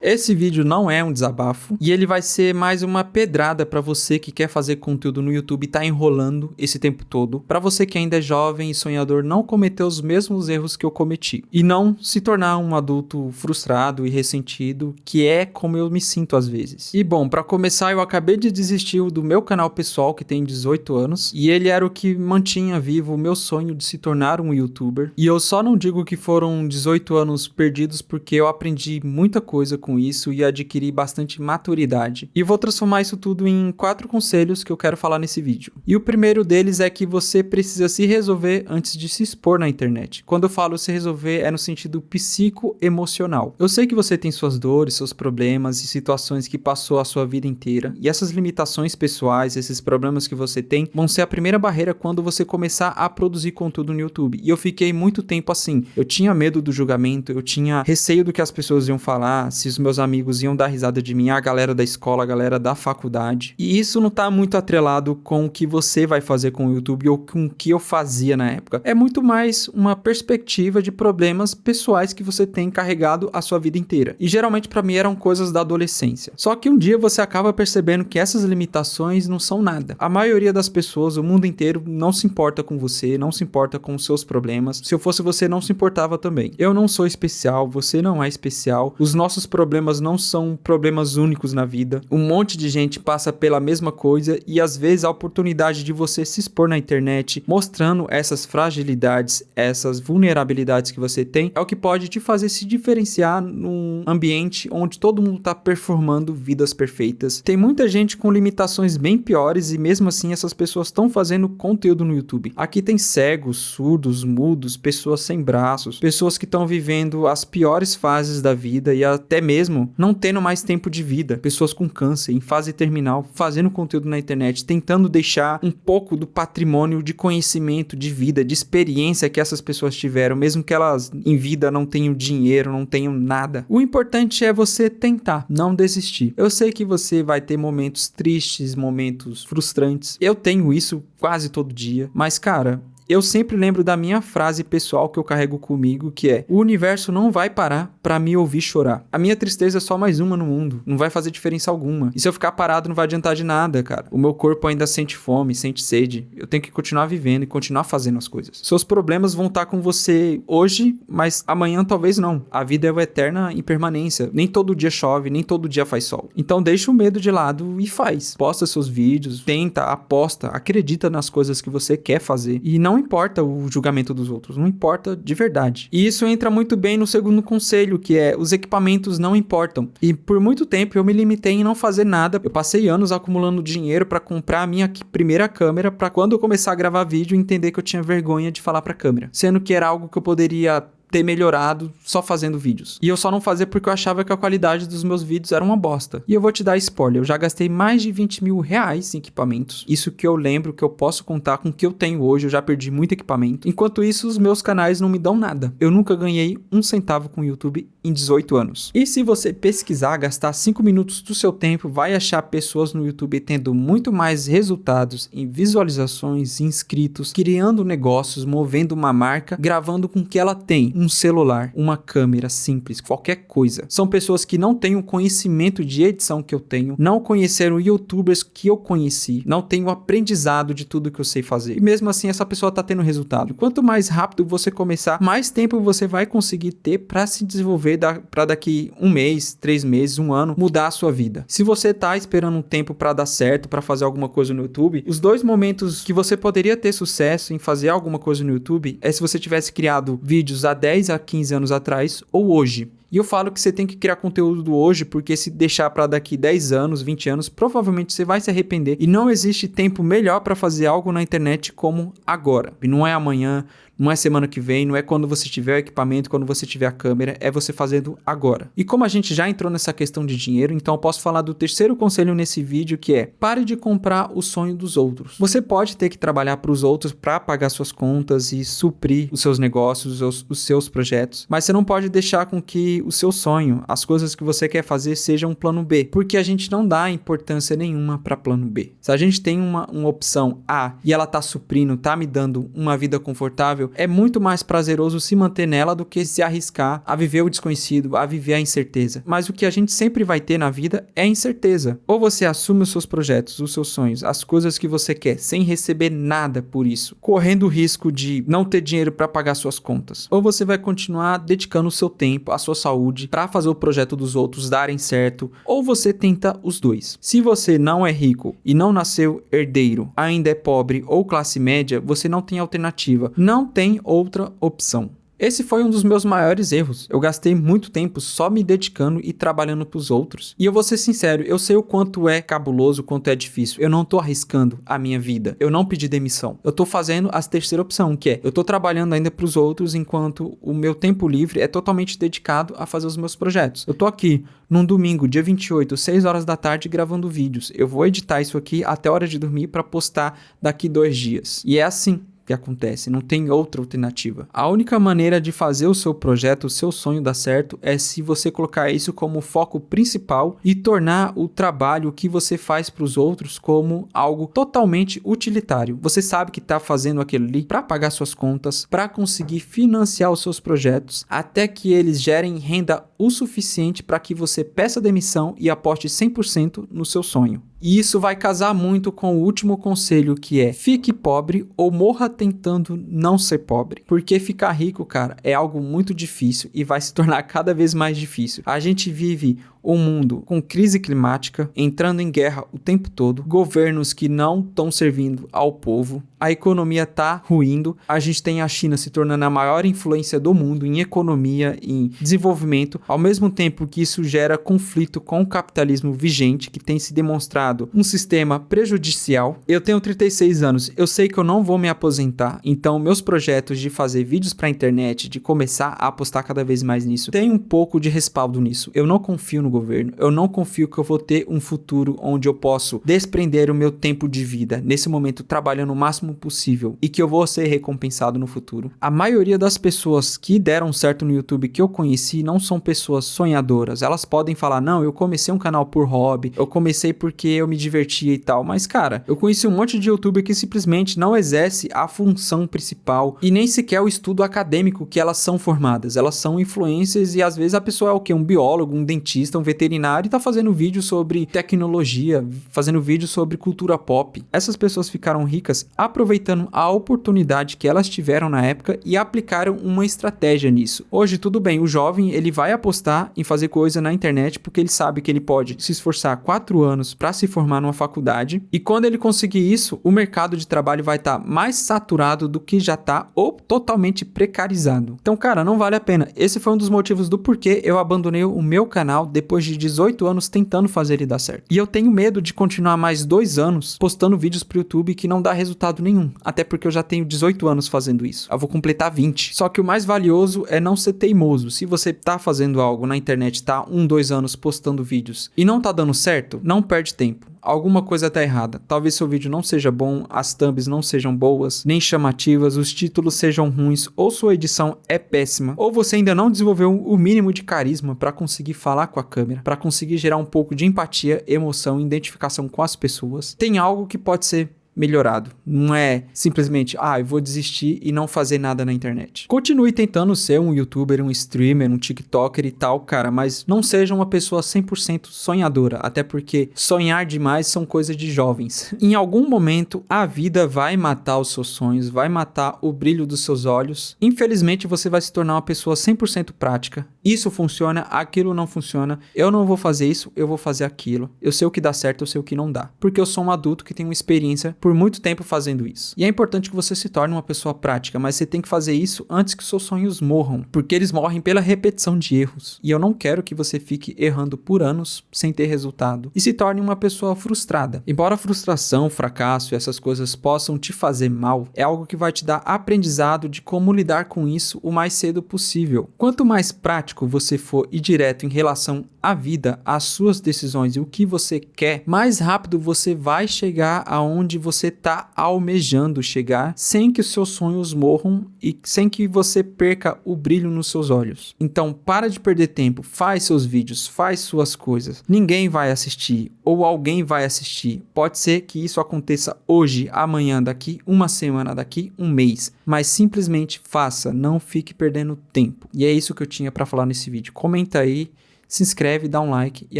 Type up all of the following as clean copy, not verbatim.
Esse vídeo não é um desabafo e ele vai ser mais uma pedrada pra você que quer fazer conteúdo no YouTube e tá enrolando esse tempo todo, pra você que ainda é jovem e sonhador não cometer os mesmos erros que eu cometi e não se tornar um adulto frustrado e ressentido, que é como eu me sinto às vezes. E bom, pra começar, eu acabei de desistir do meu canal pessoal que tem 18 anos e ele era o que mantinha vivo o meu sonho de se tornar um YouTuber. E eu só não digo que foram 18 anos perdidos porque eu aprendi muita coisa com isso e adquiri bastante maturidade. E vou transformar isso tudo em 4 conselhos que eu quero falar nesse vídeo. E o primeiro deles é que você precisa se resolver antes de se expor na internet. Quando eu falo se resolver é no sentido psicoemocional. Eu sei que você tem suas dores, seus problemas e situações que passou a sua vida inteira. E essas limitações pessoais, esses problemas que você tem, vão ser a primeira barreira quando você começar a produzir conteúdo no YouTube. E eu fiquei muito tempo assim. Eu tinha medo do julgamento, eu tinha receio do que as pessoas iam falar, se os meus amigos iam dar risada de mim, a galera da escola, a galera da faculdade. E isso não tá muito atrelado com o que você vai fazer com o YouTube ou com o que eu fazia na época. É muito mais uma perspectiva de problemas pessoais que você tem carregado a sua vida inteira. E geralmente pra mim eram coisas da adolescência. Só que um dia você acaba percebendo que essas limitações não são nada. A maioria das pessoas, o mundo inteiro, não se importa com você, não se importa com os seus problemas. Se eu fosse você, não se importava também. Eu não sou especial, você não é especial. Os nossos problemas não são problemas únicos na vida. Um monte de gente passa pela mesma coisa e às vezes a oportunidade de você se expor na internet, mostrando essas fragilidades, essas vulnerabilidades que você tem, é o que pode te fazer se diferenciar num ambiente onde todo mundo está performando vidas perfeitas. Tem muita gente com limitações bem piores e mesmo assim essas pessoas estão fazendo conteúdo no YouTube. Aqui tem cegos, surdos, mudos, pessoas sem braços, pessoas que estão vivendo as piores fases da vida e até mesmo não tendo mais tempo de vida, pessoas com câncer, em fase terminal, fazendo conteúdo na internet, tentando deixar um pouco do patrimônio de conhecimento, de vida, de experiência que essas pessoas tiveram, mesmo que elas em vida não tenham dinheiro, não tenham nada. O importante é você tentar, não desistir. Eu sei que você vai ter momentos tristes, momentos frustrantes. Eu tenho isso quase todo dia, mas cara, eu sempre lembro da minha frase pessoal que eu carrego comigo, que é: o universo não vai parar pra me ouvir chorar. A minha tristeza é só mais uma no mundo, não vai fazer diferença alguma. E se eu ficar parado não vai adiantar de nada, cara. O meu corpo ainda sente fome, sente sede. Eu tenho que continuar vivendo e continuar fazendo as coisas. Seus problemas vão estar com você hoje, mas amanhã talvez não. A vida é uma eterna impermanência. Nem todo dia chove, nem todo dia faz sol. Então deixa o medo de lado e faz. Posta seus vídeos, tenta, aposta, acredita nas coisas que você quer fazer. E não importa o julgamento dos outros, não importa de verdade. E isso entra muito bem no segundo conselho, que é: os equipamentos não importam. E por muito tempo eu me limitei em não fazer nada. Eu passei anos acumulando dinheiro para comprar a minha primeira câmera, para quando eu começar a gravar vídeo entender que eu tinha vergonha de falar para a câmera, sendo que era algo que eu poderia ter melhorado só fazendo vídeos. E eu só não fazia porque eu achava que a qualidade dos meus vídeos era uma bosta. E eu vou te dar spoiler, eu já gastei mais de 20 mil reais em equipamentos. Isso que eu lembro, que eu posso contar com o que eu tenho hoje, eu já perdi muito equipamento. Enquanto isso, os meus canais não me dão nada. Eu nunca ganhei um centavo com o YouTube em 18 anos. E se você pesquisar, gastar 5 minutos do seu tempo, vai achar pessoas no YouTube tendo muito mais resultados em visualizações, inscritos, criando negócios, movendo uma marca, gravando com o que ela tem. Um celular, uma câmera simples, qualquer coisa. São pessoas que não têm o conhecimento de edição que eu tenho, não conheceram youtubers que eu conheci, não têm o aprendizado de tudo que eu sei fazer. E mesmo assim essa pessoa tá tendo resultado. Quanto mais rápido você começar, mais tempo você vai conseguir ter para se desenvolver para daqui 1 mês, 3 meses, 1 ano, mudar a sua vida. Se você tá esperando um tempo para dar certo, para fazer alguma coisa no YouTube, os 2 momentos que você poderia ter sucesso em fazer alguma coisa no YouTube é se você tivesse criado vídeos há 10 a 15 anos atrás ou hoje. E eu falo que você tem que criar conteúdo hoje, porque se deixar para daqui 10 anos, 20 anos, provavelmente você vai se arrepender. E não existe tempo melhor para fazer algo na internet como agora. E não é amanhã, não é semana que vem, não é quando você tiver o equipamento, quando você tiver a câmera, é você fazendo agora. E como a gente já entrou nessa questão de dinheiro, então eu posso falar do terceiro conselho nesse vídeo, que é: pare de comprar o sonho dos outros. Você pode ter que trabalhar para os outros para pagar suas contas e suprir os seus negócios, os seus projetos, mas você não pode deixar com que o seu sonho, as coisas que você quer fazer, sejam um plano B, porque a gente não dá importância nenhuma para plano B. Se a gente tem uma opção A e ela tá suprindo, tá me dando uma vida confortável, estável, é muito mais prazeroso se manter nela do que se arriscar a viver o desconhecido, a viver a incerteza. Mas o que a gente sempre vai ter na vida é incerteza. Ou você assume os seus projetos, os seus sonhos, as coisas que você quer, sem receber nada por isso, correndo o risco de não ter dinheiro para pagar suas contas. Ou você vai continuar dedicando o seu tempo, a sua saúde, para fazer o projeto dos outros darem certo. Ou você tenta os dois. Se você não é rico e não nasceu herdeiro, ainda é pobre ou classe média, você não tem alternativa. Não tem outra opção. Esse foi um dos meus maiores erros. Eu gastei muito tempo só me dedicando e trabalhando pros outros. E eu vou ser sincero, eu sei o quanto é cabuloso, o quanto é difícil. Eu não tô arriscando a minha vida. Eu não pedi demissão. Eu tô fazendo a terceira opção, que é, eu tô trabalhando ainda pros outros enquanto o meu tempo livre é totalmente dedicado a fazer os meus projetos. Eu tô aqui num domingo, dia 28, 6 horas da tarde, gravando vídeos. Eu vou editar isso aqui até a hora de dormir para postar daqui 2 dias. E é assim que acontece, não tem outra alternativa. A única maneira de fazer o seu projeto, o seu sonho dar certo é se você colocar isso como foco principal e tornar o trabalho que você faz para os outros como algo totalmente utilitário. Você sabe que está fazendo aquilo ali para pagar suas contas, para conseguir financiar os seus projetos, até que eles gerem renda o suficiente para que você peça demissão e aposte 100% no seu sonho. E isso vai casar muito com o último conselho, que é: fique pobre ou morra tentando não ser pobre. Porque ficar rico, cara, é algo muito difícil e vai se tornar cada vez mais difícil. A gente vive um mundo com crise climática, entrando em guerra o tempo todo, governos que não estão servindo ao povo, a economia tá ruindo, a gente tem a China se tornando a maior influência do mundo em economia, em desenvolvimento, ao mesmo tempo que isso gera conflito com o capitalismo vigente, que tem se demonstrado um sistema prejudicial. Eu tenho 36 anos, eu sei que eu não vou me aposentar, então meus projetos de fazer vídeos pra internet, de começar a apostar cada vez mais nisso, tem um pouco de respaldo nisso. Eu não confio no governo, eu não confio que eu vou ter um futuro onde eu posso desprender o meu tempo de vida, nesse momento trabalhando o máximo possível, e que eu vou ser recompensado no futuro. A maioria das pessoas que deram certo no YouTube que eu conheci não são pessoas sonhadoras. Elas podem falar: não, eu comecei um canal por hobby, eu comecei porque eu me divertia e tal, mas cara, eu conheci um monte de youtuber que simplesmente não exerce a função principal e nem sequer o estudo acadêmico que elas são formadas. Elas são influencers e às vezes a pessoa é o quê? Um biólogo, um dentista, um veterinário e tá fazendo vídeo sobre tecnologia, fazendo vídeo sobre cultura pop. Essas pessoas ficaram ricas aproveitando a oportunidade que elas tiveram na época e aplicaram uma estratégia nisso. Hoje, tudo bem, o jovem ele vai apostar em fazer coisa na internet porque ele sabe que ele pode se esforçar 4 anos para se formar numa faculdade, e quando ele conseguir isso, o mercado de trabalho vai estar mais saturado do que já tá, ou totalmente precarizado. Então, cara, não vale a pena. Esse foi um dos motivos do porquê eu abandonei o meu canal depois de 18 anos tentando fazer ele dar certo. E eu tenho medo de continuar mais 2 anos postando vídeos pro YouTube que não dá resultado nenhum, até porque eu já tenho 18 anos fazendo isso. Eu vou completar 20. Só que o mais valioso é não ser teimoso. Se você tá fazendo algo na internet, tá 1, 2 anos postando vídeos e não tá dando certo, não perde tempo. Alguma coisa tá errada. Talvez seu vídeo não seja bom, as thumbs não sejam boas, nem chamativas, os títulos sejam ruins, ou sua edição é péssima, ou você ainda não desenvolveu o mínimo de carisma para conseguir falar com a câmera, para conseguir gerar um pouco de empatia, emoção, identificação com as pessoas. Tem algo que pode ser melhorado. Não é simplesmente, eu vou desistir e não fazer nada na internet. Continue tentando ser um youtuber, um streamer, um tiktoker e tal, cara, mas não seja uma pessoa 100% sonhadora, até porque sonhar demais são coisas de jovens. Em algum momento, a vida vai matar os seus sonhos, vai matar o brilho dos seus olhos. Infelizmente, você vai se tornar uma pessoa 100% prática. Isso funciona, aquilo não funciona. Eu não vou fazer isso, eu vou fazer aquilo. Eu sei o que dá certo, eu sei o que não dá. Porque eu sou um adulto que tem uma experiência por muito tempo fazendo isso. E é importante que você se torne uma pessoa prática, mas você tem que fazer isso antes que seus sonhos morram, porque eles morrem pela repetição de erros. E eu não quero que você fique errando por anos sem ter resultado e se torne uma pessoa frustrada. Embora a frustração, fracasso e essas coisas possam te fazer mal, é algo que vai te dar aprendizado de como lidar com isso o mais cedo possível. Quanto mais prático você for e direto em relação à vida, às suas decisões e o que você quer, mais rápido você vai chegar aonde você você tá almejando chegar sem que os seus sonhos morram e sem que você perca o brilho nos seus olhos. Então, para de perder tempo, faz seus vídeos, faz suas coisas. Ninguém vai assistir ou alguém vai assistir. Pode ser que isso aconteça hoje, amanhã, daqui uma semana, daqui um mês, mas simplesmente faça, não fique perdendo tempo. E é isso que eu tinha para falar nesse vídeo. Comenta aí, se inscreve, dá um like e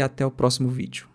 até o próximo vídeo.